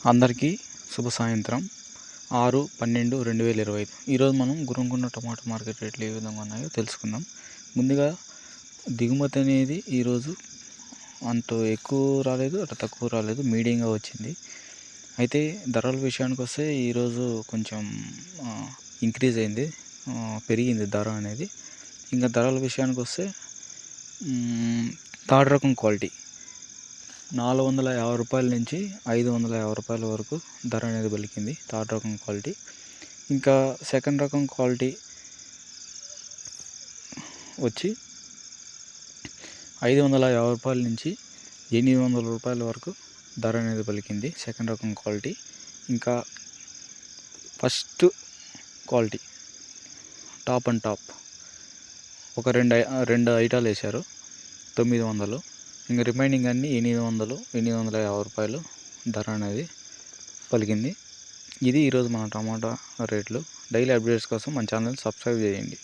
అందరికీ శుభ సాయంత్రం 6/12/2025. ఈరోజు మనం గురంకొండ టమాటా మార్కెట్ రేట్లు ఏ విధంగా ఉన్నాయో తెలుసుకుందాం. ముందుగా దిగుమతి అనేది ఈరోజు అంత ఎక్కువ రాలేదు, అటు తక్కువ రాలేదు, మీడియంగా వచ్చింది. అయితే ధరల విషయానికి వస్తే ఈరోజు కొంచెం ఇంక్రీజ్ అయింది, పెరిగింది ధర అనేది. ఇంకా ధరల విషయానికి వస్తే థర్డ్ రకం క్వాలిటీ 450 రూపాయల నుంచి 550 రూపాయల వరకు ధర అనేది పలికింది థర్డ్ రకం క్వాలిటీ. ఇంకా సెకండ్ రకం క్వాలిటీ వచ్చి 550 రూపాయల నుంచి 800 రూపాయల వరకు ధర అనేది పలికింది సెకండ్ రకం క్వాలిటీ. ఇంకా first quality top and top ఒక రెండు ఐటాలు వేశారు 900. ఇంకా రిమైనింగ్ అన్నీ 800, 850 రూపాయలు ధర అనేది పలికింది. ఇది ఈరోజు మన టమాటా రేట్లు. డైలీ అప్డేట్స్ కోసం మన ఛానల్ సబ్స్క్రైబ్ చేయండి.